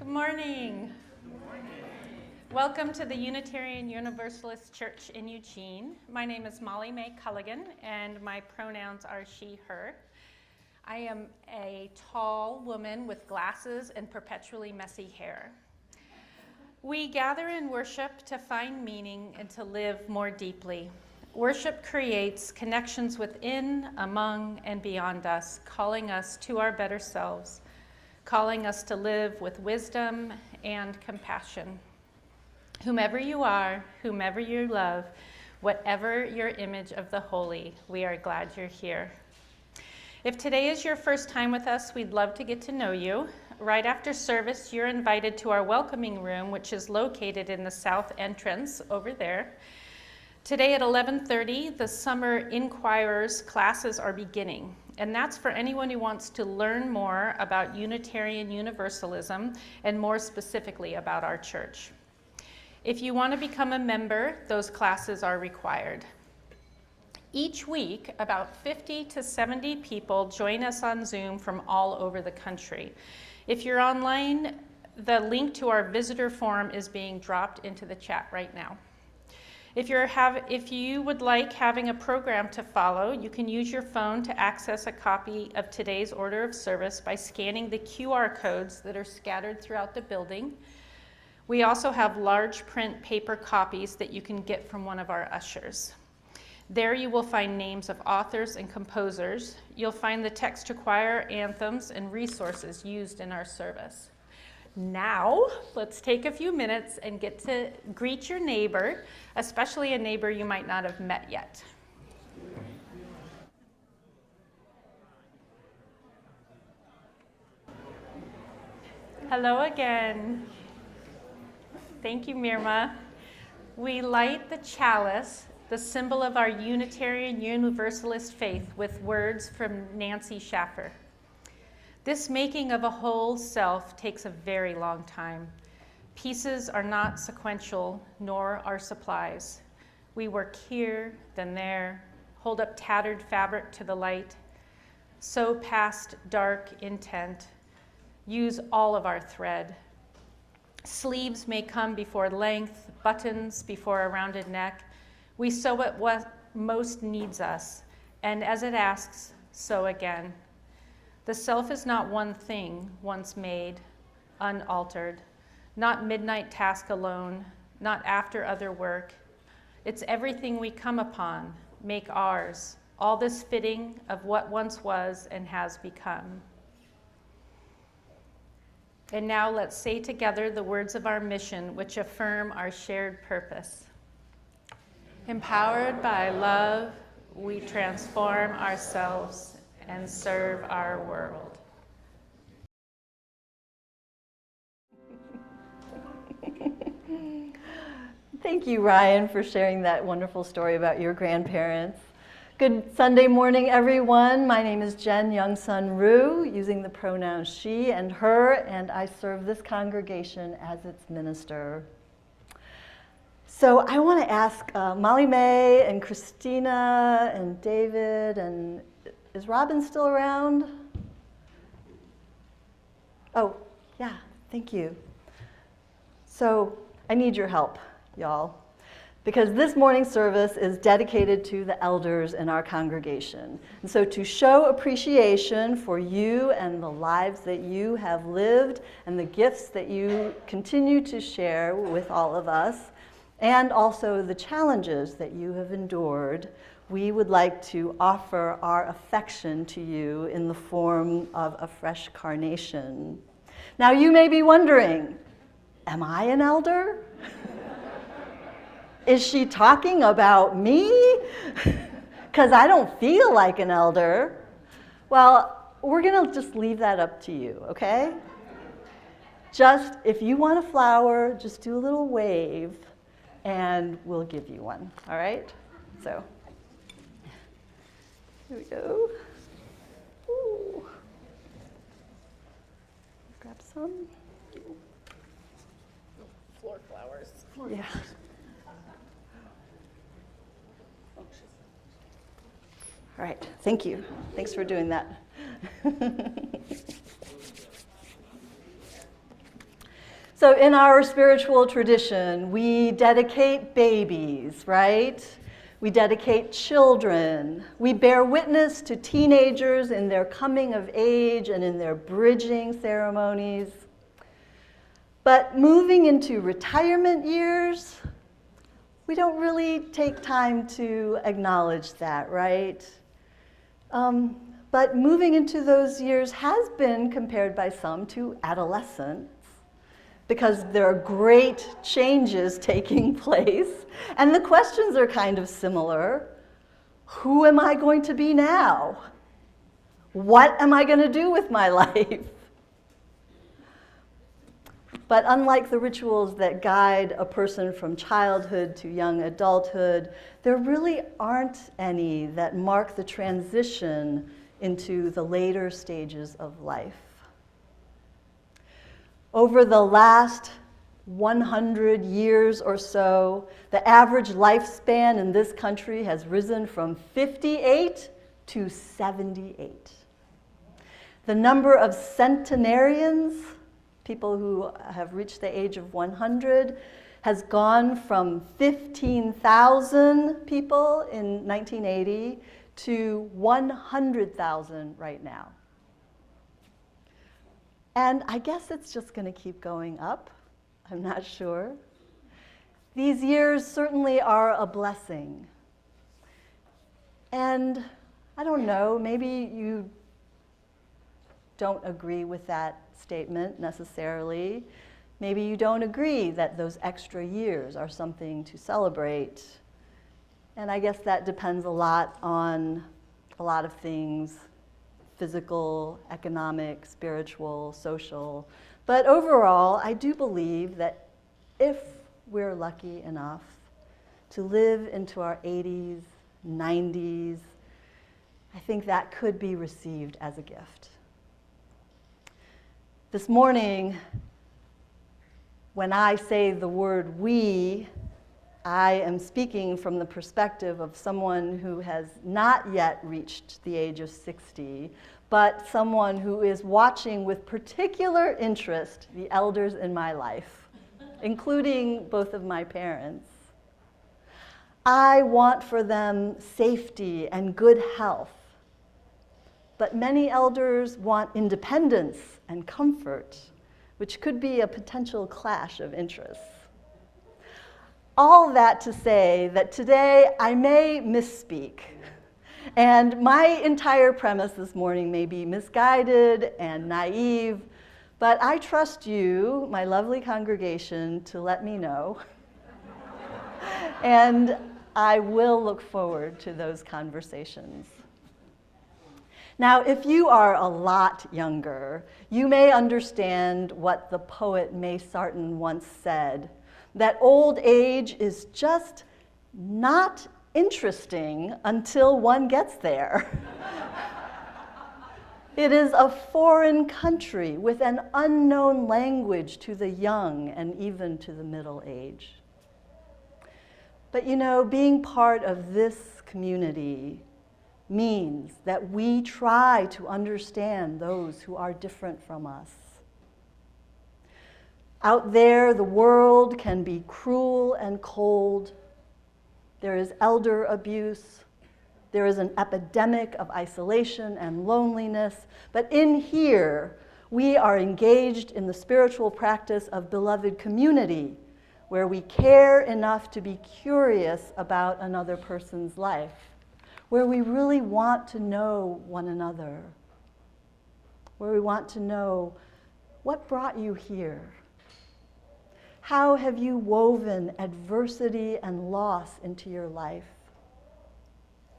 Good morning. Welcome to the Unitarian Universalist Church in Eugene. My name is Molly Mae Culligan, and my pronouns are she, her. I am a tall woman with glasses and perpetually messy hair. We gather in worship to find meaning and to live more deeply. Worship creates connections within, among, and beyond us, calling us to our better selves, calling us to live with wisdom and compassion. Whomever you are, whomever you love, whatever your image of the holy, we are glad you're here. If today is your first time with us, we'd love to get to know you. Right after service, you're invited to our welcoming room, which is located in the south entrance over there. Today at 11:30, the Summer Inquirers classes are beginning, and that's for anyone who wants to learn more about Unitarian Universalism and more specifically about our church. If you want to become a member, those classes are required. Each week, about 50 to 70 people join us on Zoom from all over the country. If you're online, the link to our visitor forum is being dropped into the chat right now. If you would like having a program to follow, you can use your phone to access a copy of today's order of service by scanning the QR codes that are scattered throughout the building. We also have large print paper copies that you can get from one of our ushers. There you will find names of authors and composers. You'll find the text to choir anthems and resources used in our service. Now, let's take a few minutes and get to greet your neighbor, especially a neighbor you might not have met yet. Hello again. Thank you, Mirma. We light the chalice, the symbol of our Unitarian Universalist faith, with words from Nancy Schaffer. This making of a whole self takes a very long time. Pieces are not sequential, nor are supplies. We work here, then there, hold up tattered fabric to the light, sew past dark intent, use all of our thread. Sleeves may come before length, buttons before a rounded neck. We sew at what most needs us, and as it asks, sew again. The self is not one thing, once made, unaltered, not midnight task alone, not after other work. It's everything we come upon, make ours, all this fitting of what once was and has become. And now let's say together the words of our mission, which affirm our shared purpose. Empowered by love, we transform ourselves and serve our world. Thank you, Ryan, for sharing that wonderful story about your grandparents. Good Sunday morning, everyone. My name is Jen Youngsun Rue, using the pronouns she and her, and I serve this congregation as its minister. So I want to ask Molly Mae and Christina and David, and is Robin still around? Oh, yeah, thank you. So I need your help, y'all, because this morning's service is dedicated to the elders in our congregation. And so to show appreciation for you and the lives that you have lived and the gifts that you continue to share with all of us, and also the challenges that you have endured, we would like to offer our affection to you in the form of a fresh carnation. Now you may be wondering, am I an elder? Is she talking about me? Because I don't feel like an elder. Well, we're gonna just leave that up to you, okay? Just, if you want a flower, just do a little wave and we'll give you one, all right? So, here we go. Ooh. Grab some. Floor flowers. Yeah. All right, thank you. Thanks for doing that. So in our spiritual tradition, we dedicate babies, right? We dedicate children. We bear witness to teenagers in their coming of age and in their bridging ceremonies. But moving into retirement years, we don't really take time to acknowledge that, right? But moving into those years has been compared by some to adolescence, because there are great changes taking place, and the questions are kind of similar. Who am I going to be now? What am I going to do with my life? But unlike the rituals that guide a person from childhood to young adulthood, there really aren't any that mark the transition into the later stages of life. Over the last 100 years or so, the average lifespan in this country has risen from 58 to 78. The number of centenarians, people who have reached the age of 100, has gone from 15,000 people in 1980 to 100,000 right now. And I guess it's just going to keep going up. I'm not sure. These years certainly are a blessing. And I don't know, maybe you don't agree with that statement necessarily. Maybe you don't agree that those extra years are something to celebrate. And I guess that depends a lot on a lot of things: physical, economic, spiritual, social. But overall, I do believe that if we're lucky enough to live into our 80s, 90s, I think that could be received as a gift. This morning, when I say the word we, I am speaking from the perspective of someone who has not yet reached the age of 60, but someone who is watching with particular interest the elders in my life, including both of my parents. I want for them safety and good health, but many elders want independence and comfort, which could be a potential clash of interests. All that to say that today I may misspeak, and my entire premise this morning may be misguided and naive, but I trust you, my lovely congregation, to let me know. And I will look forward to those conversations. Now, if you are a lot younger, you may understand what the poet May Sarton once said, that old age is just not interesting until one gets there. It is a foreign country with an unknown language to the young and even to the middle age. But you know, being part of this community means that we try to understand those who are different from us. Out there, the world can be cruel and cold. There is elder abuse. There is an epidemic of isolation and loneliness. But in here, we are engaged in the spiritual practice of beloved community, where we care enough to be curious about another person's life, where we really want to know one another, where we want to know what brought you here. How have you woven adversity and loss into your life?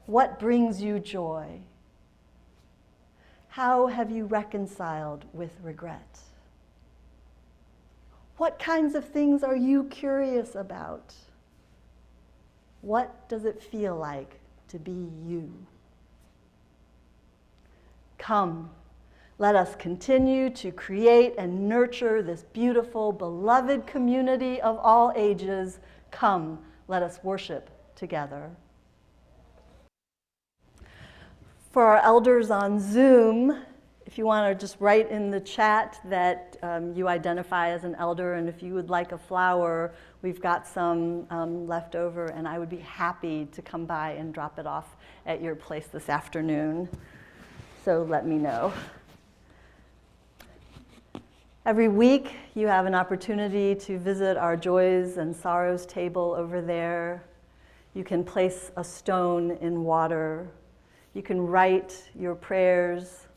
What brings you joy? How have you reconciled with regret? What kinds of things are you curious about? What does it feel like to be you? Come, let us continue to create and nurture this beautiful, beloved community of all ages. Come, let us worship together. For our elders on Zoom, if you want to just write in the chat that you identify as an elder, and if you would like a flower, we've got some left over, and I would be happy to come by and drop it off at your place this afternoon. So let me know. Every week, you have an opportunity to visit our Joys and Sorrows table over there. You can place a stone in water. You can write your prayers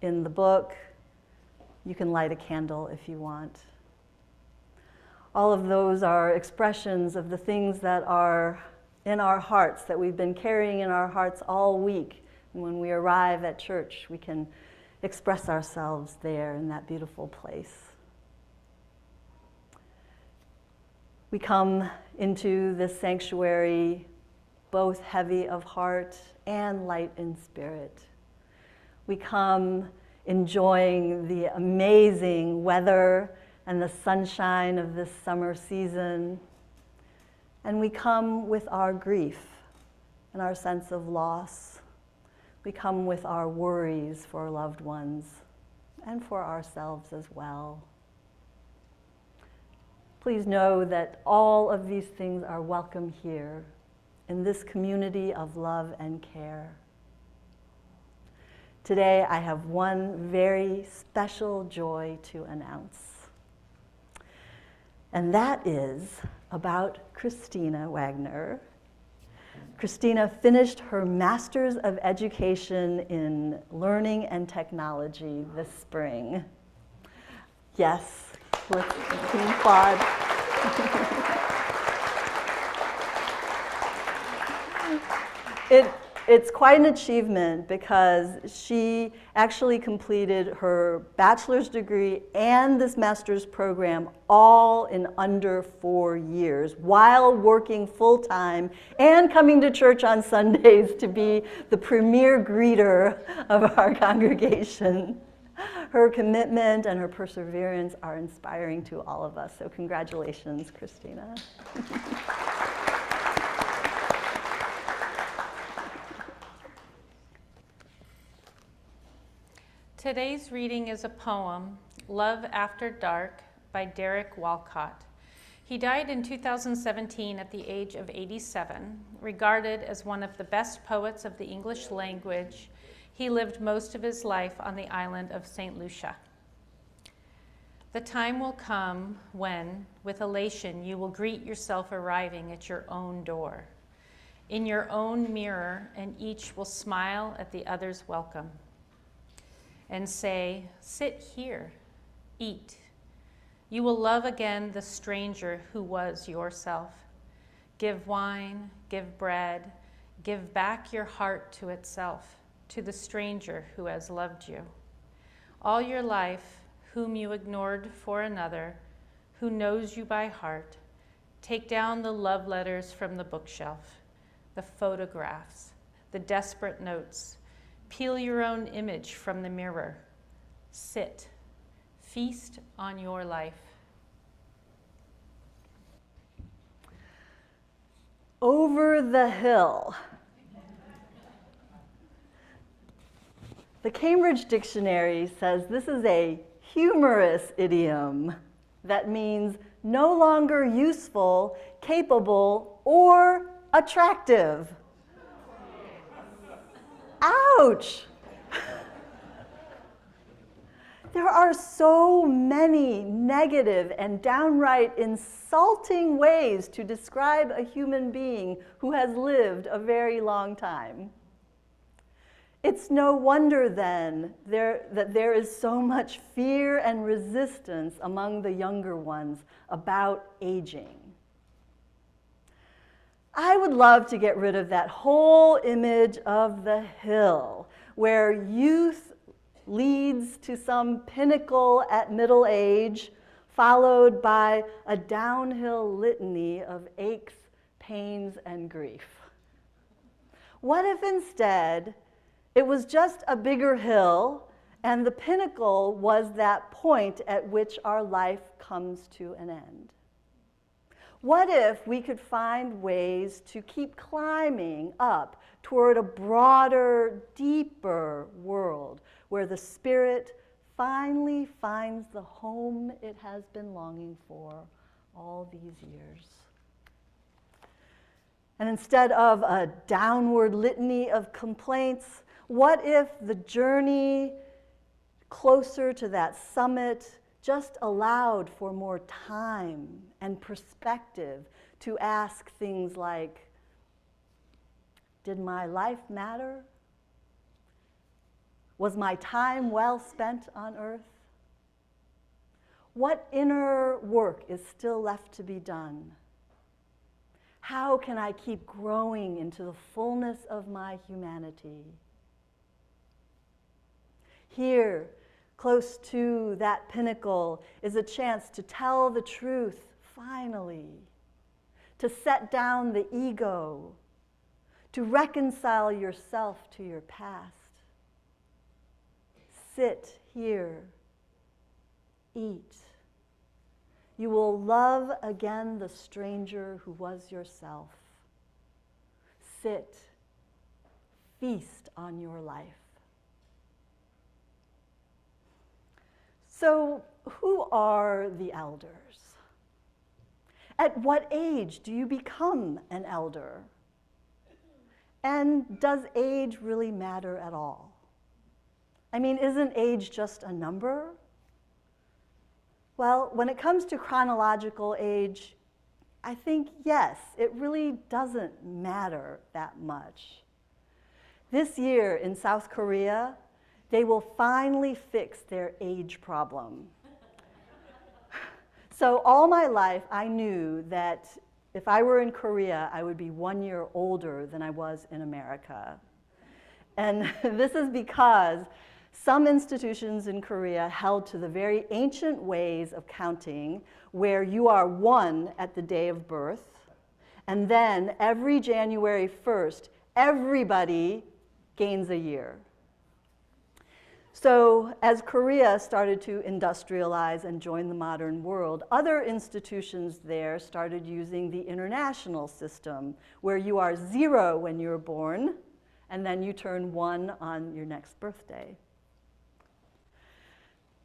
in the book. You can light a candle if you want. All of those are expressions of the things that are in our hearts, that we've been carrying in our hearts all week. And when we arrive at church, we can express ourselves there in that beautiful place. We come into this sanctuary both heavy of heart and light in spirit. We come enjoying the amazing weather and the sunshine of this summer season. And we come with our grief and our sense of loss. We come with our worries for loved ones and for ourselves as well. Please know that all of these things are welcome here in this community of love and care. Today, I have one very special joy to announce. And that is about Christina Wagner. Christina finished her Master's of Education in Learning and Technology this spring. Yes, let's applaud. It's quite an achievement because she actually completed her bachelor's degree and this master's program all in under 4 years while working full-time and coming to church on Sundays to be the premier greeter of our congregation. Her commitment and her perseverance are inspiring to all of us. So congratulations, Christina. Today's reading is a poem, Love After Dark, by Derek Walcott. He died in 2017 at the age of 87. Regarded as one of the best poets of the English language, he lived most of his life on the island of St. Lucia. The time will come when, with elation, you will greet yourself arriving at your own door, in your own mirror, and each will smile at the other's welcome and say, sit here, eat. You will love again the stranger who was yourself. Give wine, give bread, give back your heart to itself, to the stranger who has loved you. All your life, whom you ignored for another, who knows you by heart, take down the love letters from the bookshelf, the photographs, the desperate notes. Peel your own image from the mirror. Sit. Feast on your life. Over the hill. The Cambridge Dictionary says this is a humorous idiom that means no longer useful, capable, or attractive. Ouch! There are so many negative and downright insulting ways to describe a human being who has lived a very long time. It's no wonder then that there is so much fear and resistance among the younger ones about aging. I would love to get rid of that whole image of the hill, where youth leads to some pinnacle at middle age, followed by a downhill litany of aches, pains, and grief. What if instead it was just a bigger hill, and the pinnacle was that point at which our life comes to an end? What if we could find ways to keep climbing up toward a broader, deeper world where the spirit finally finds the home it has been longing for all these years. And instead of a downward litany of complaints, what if the journey closer to that summit just allowed for more time and perspective to ask things like, did my life matter? Was my time well spent on earth? What inner work is still left to be done? How can I keep growing into the fullness of my humanity? Here, close to that pinnacle, is a chance to tell the truth, finally, to set down the ego, to reconcile yourself to your past. Sit here, eat. You will love again the stranger who was yourself. Sit, feast on your life. So, who are the elders? At what age do you become an elder? And does age really matter at all? I mean, isn't age just a number? Well, when it comes to chronological age, I think yes, it really doesn't matter that much. This year in South Korea, they will finally fix their age problem. So all my life, I knew that if I were in Korea, I would be 1 year older than I was in America. And this is because some institutions in Korea held to the very ancient ways of counting, where you are 1 at the day of birth, and then every January 1st, everybody gains a year. So as Korea started to industrialize and join the modern world, other institutions there started using the international system, where you are 0 when you're born, and then you turn 1 on your next birthday.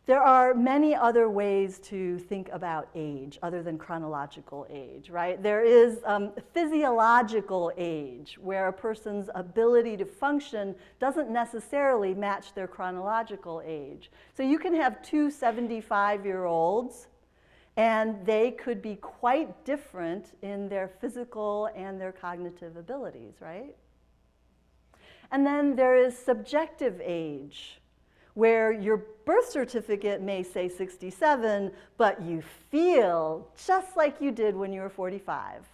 There are many other ways to think about age other than chronological age, right? There is physiological age, where a person's ability to function doesn't necessarily match their chronological age. So you can have 2 75-year-olds, and they could be quite different in their physical and their cognitive abilities, right? And then there is subjective age, where your birth certificate may say 67, but you feel just like you did when you were 45.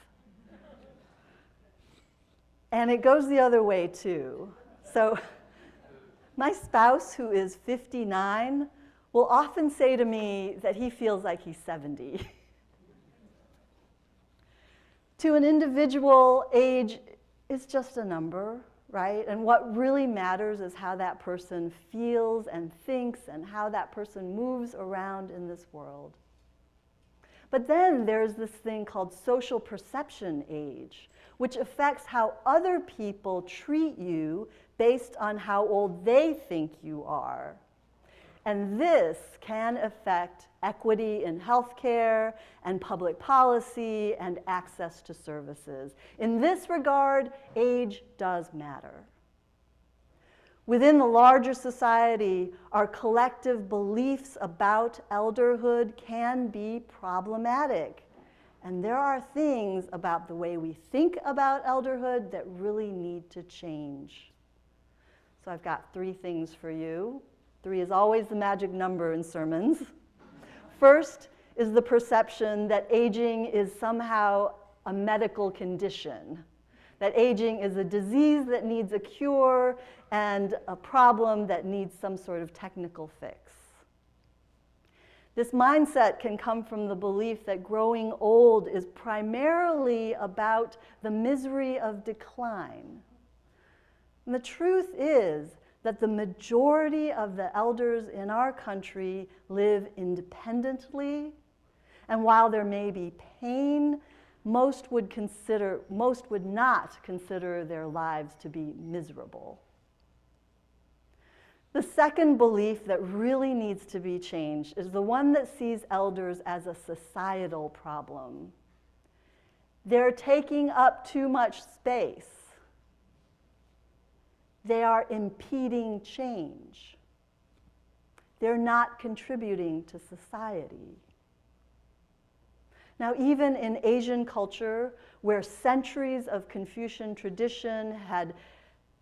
And it goes the other way too. So my spouse, who is 59, will often say to me that he feels like he's 70. To an individual, age is just a number, right? And what really matters is how that person feels and thinks and how that person moves around in this world. But then there's this thing called social perception age, which affects how other people treat you based on how old they think you are. And this can affect equity in healthcare and public policy and access to services. In this regard, age does matter. Within the larger society, our collective beliefs about elderhood can be problematic. And there are things about the way we think about elderhood that really need to change. So I've got 3 things for you. 3 is always the magic number in sermons. First is the perception that aging is somehow a medical condition, that aging is a disease that needs a cure and a problem that needs some sort of technical fix. This mindset can come from the belief that growing old is primarily about the misery of decline. And the truth is that the majority of the elders in our country live independently, and while there may be pain, most would not consider their lives to be miserable. The second belief that really needs to be changed is the one that sees elders as a societal problem. They're taking up too much space. They are impeding change. They're not contributing to society. Now, even in Asian culture, where centuries of Confucian tradition had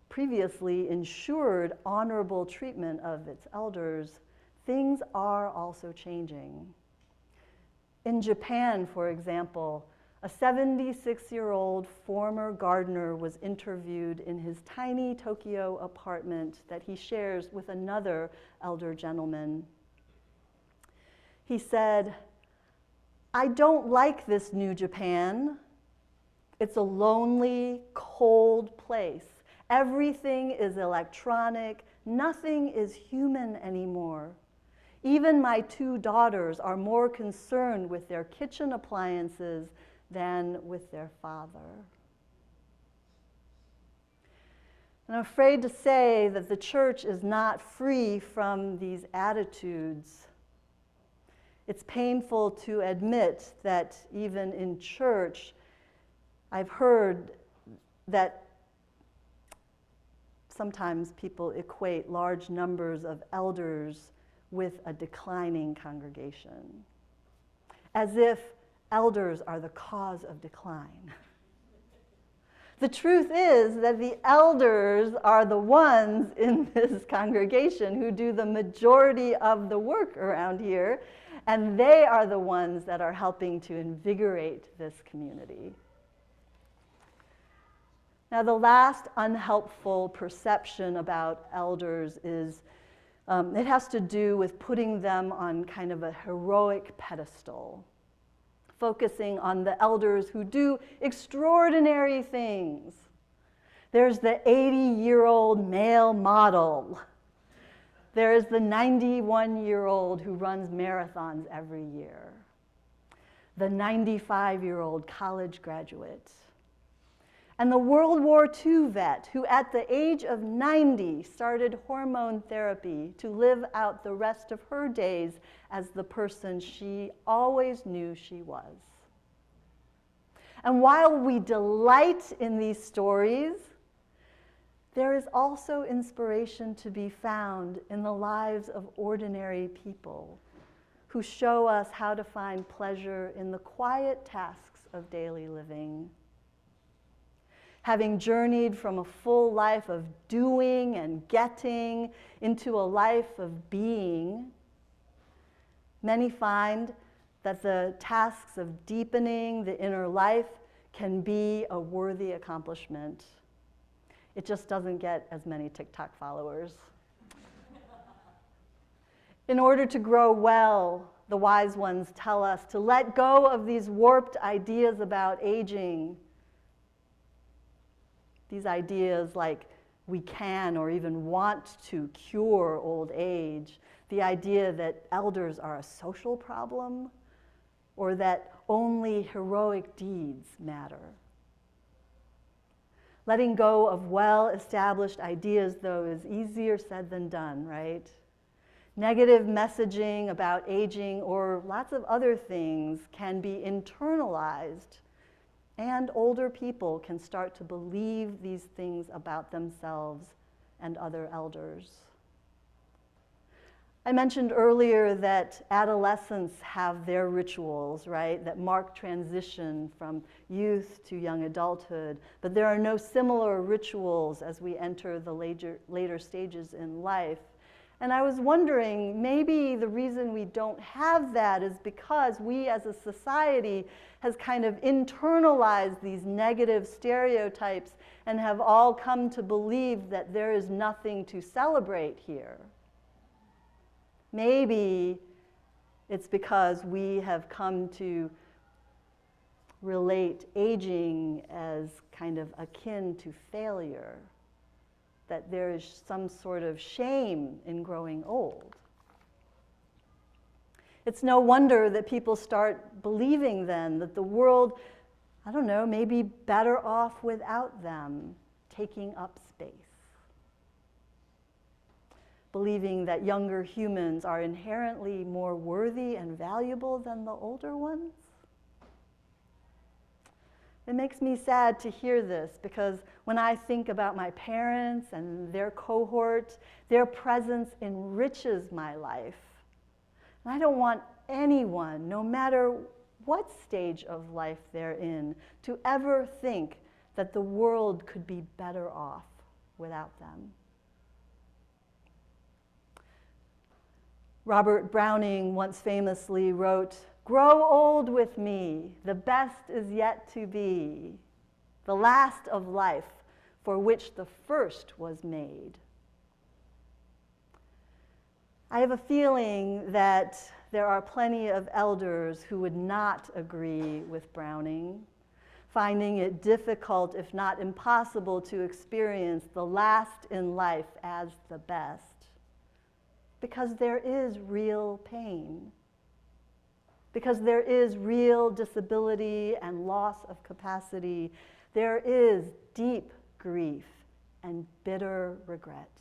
previously ensured honorable treatment of its elders, things are also changing. In Japan, for example, a 76-year-old former gardener was interviewed in his tiny Tokyo apartment that he shares with another elder gentleman. He said, "I don't like this new Japan. It's a lonely, cold place. Everything is electronic. Nothing is human anymore. Even my 2 daughters are more concerned with their kitchen appliances than with their father." And I'm afraid to say that the church is not free from these attitudes. It's painful to admit that even in church, I've heard that sometimes people equate large numbers of elders with a declining congregation, as if elders are the cause of decline. The truth is that the elders are the ones in this congregation who do the majority of the work around here, and they are the ones that are helping to invigorate this community. Now, the last unhelpful perception about elders is it has to do with putting them on kind of a heroic pedestal, focusing on the elders who do extraordinary things. There's the 80-year-old male model. There is the 91-year-old who runs marathons every year. The 95-year-old college graduate. And the World War II vet who at the age of 90 started hormone therapy to live out the rest of her days as the person she always knew she was. And while we delight in these stories, there is also inspiration to be found in the lives of ordinary people who show us how to find pleasure in the quiet tasks of daily living. Having journeyed from a full life of doing and getting into a life of being, many find that the tasks of deepening the inner life can be a worthy accomplishment. It just doesn't get as many TikTok followers. In order to grow well, the wise ones tell us to let go of these warped ideas about aging. These ideas like we can or even want to cure old age, the idea that elders are a social problem, or that only heroic deeds matter. Letting go of well-established ideas, though, is easier said than done, right? Negative messaging about aging or lots of other things can be internalized, and older people can start to believe these things about themselves and other elders. I mentioned earlier that adolescents have their rituals, right, that mark transition from youth to young adulthood, but there are no similar rituals as we enter the later stages in life. And I was wondering, maybe the reason we don't have that is because we as a society has kind of internalized these negative stereotypes and have all come to believe that there is nothing to celebrate here. Maybe it's because we have come to relate aging as kind of akin to failure, that there is some sort of shame in growing old. It's no wonder that people start believing then that the world, I don't know, may be better off without them taking up space. believing that younger humans are inherently more worthy and valuable than the older ones? It makes me sad to hear this because when I think about my parents and their cohort, their presence enriches my life. And I don't want anyone, no matter what stage of life they're in, to ever think that the world could be better off without them. Robert Browning once famously wrote, "Grow old with me, the best is yet to be, the last of life for which the first was made." I have a feeling that there are plenty of elders who would not agree with Browning, finding it difficult, if not impossible, to experience the last in life as the best. Because there is real pain. Because there is real disability and loss of capacity. There is deep grief and bitter regret.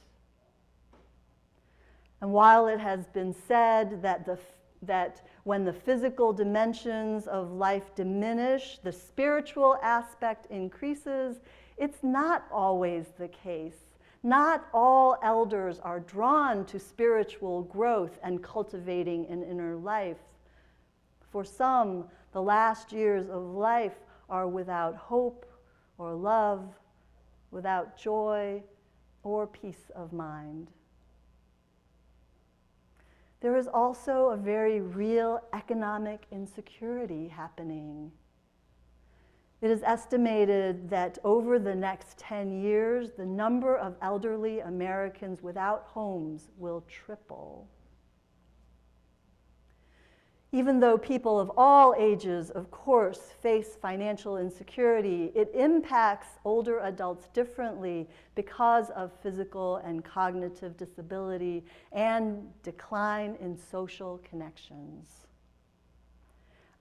And while it has been said that when the physical dimensions of life diminish, the spiritual aspect increases, it's not always the case. Not all elders are drawn to spiritual growth and cultivating an inner life. For some, the last years of life are without hope or love, without joy or peace of mind. There is also a very real economic insecurity happening. It is estimated that over the next 10 years, the number of elderly Americans without homes will triple. Even though people of all ages, of course, face financial insecurity, it impacts older adults differently because of physical and cognitive disability and decline in social connections.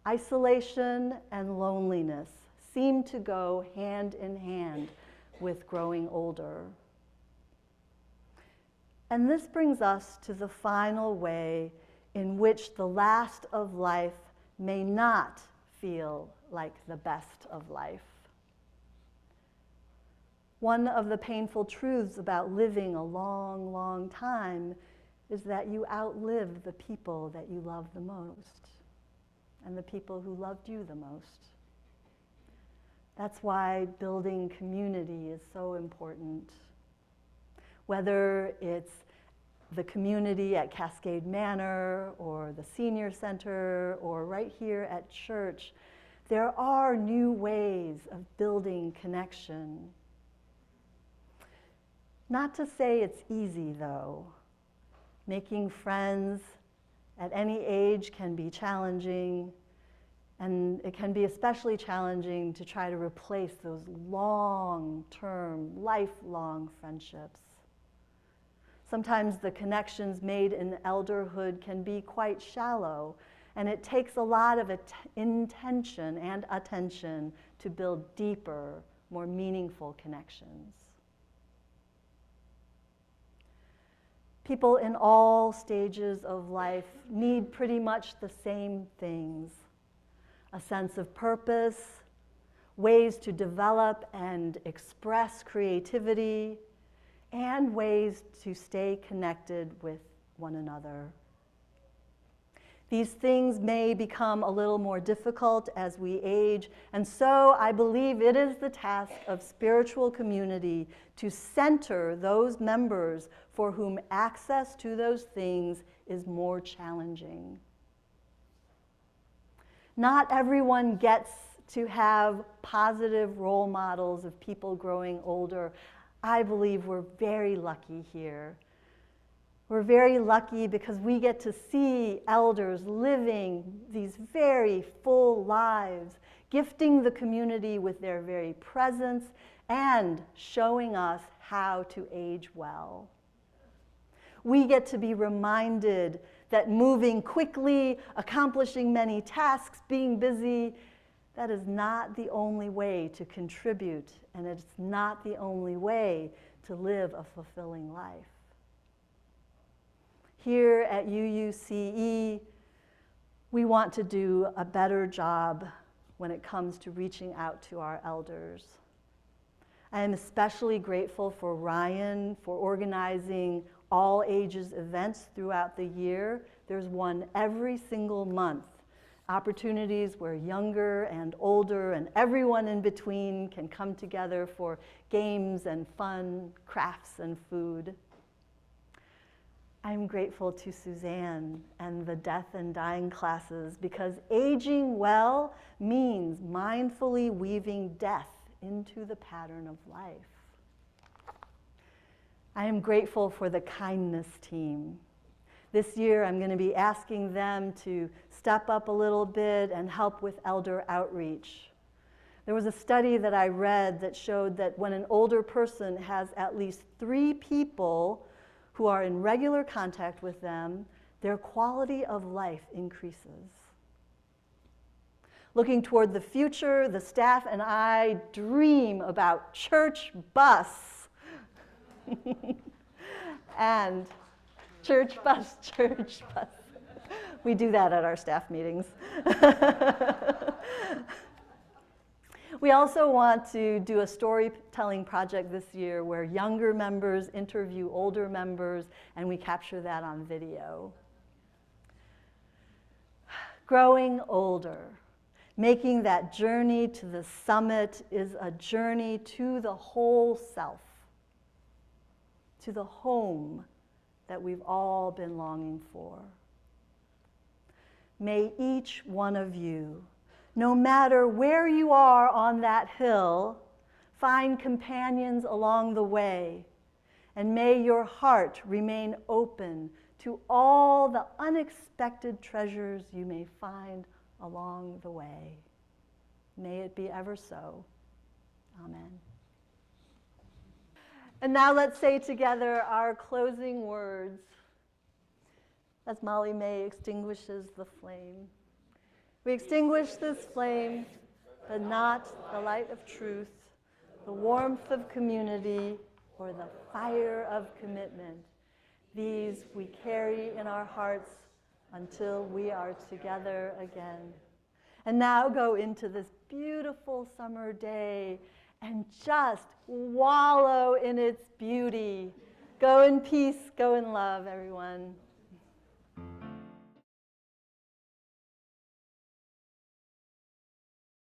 Isolation and loneliness seem to go hand in hand with growing older. And this brings us to the final way in which the last of life may not feel like the best of life. One of the painful truths about living a long, long time is that you outlive the people that you love the most and the people who loved you the most. That's why building community is so important. Whether it's the community at Cascade Manor or the senior center or right here at church, there are new ways of building connection. Not to say it's easy, though. Making friends at any age can be challenging, and it can be especially challenging to try to replace those long-term, lifelong friendships. Sometimes the connections made in elderhood can be quite shallow, and it takes a lot of intention and attention to build deeper, more meaningful connections. People in all stages of life need pretty much the same things: a sense of purpose, ways to develop and express creativity, and ways to stay connected with one another. These things may become a little more difficult as we age, and so I believe it is the task of spiritual community to center those members for whom access to those things is more challenging. Not everyone gets to have positive role models of people growing older. I believe we're very lucky here. We're very lucky because we get to see elders living these very full lives, gifting the community with their very presence and showing us how to age well. We get to be reminded that moving quickly, accomplishing many tasks, being busy, that is not the only way to contribute, and it's not the only way to live a fulfilling life. Here at UUCE, we want to do a better job when it comes to reaching out to our elders. I am especially grateful for Ryan for organizing all ages events throughout the year. There's one every single month. Opportunities where younger and older and everyone in between can come together for games and fun, crafts and food. I'm grateful to Suzanne and the death and dying classes because aging well means mindfully weaving death into the pattern of life. I am grateful for the kindness team. This year I'm going to be asking them to step up a little bit and help with elder outreach. There was a study that I read that showed that when an older person has at least 3 people who are in regular contact with them, their quality of life increases. Looking toward the future, the staff and I dream about church bus. And church bus. We do that at our staff meetings. We also want to do a storytelling project this year where younger members interview older members and we capture that on video. Growing older, making that journey to the summit is a journey to the whole self, to the home that we've all been longing for. May each one of you, no matter where you are on that hill, find companions along the way, and may your heart remain open to all the unexpected treasures you may find along the way. May it be ever so. Amen. And now let's say together our closing words as Molly May extinguishes the flame. We extinguish this flame, but not the light of truth, the warmth of community, or the fire of commitment. These we carry in our hearts until we are together again. And now go into this beautiful summer day and just wallow in its beauty. Go in peace, go in love, everyone.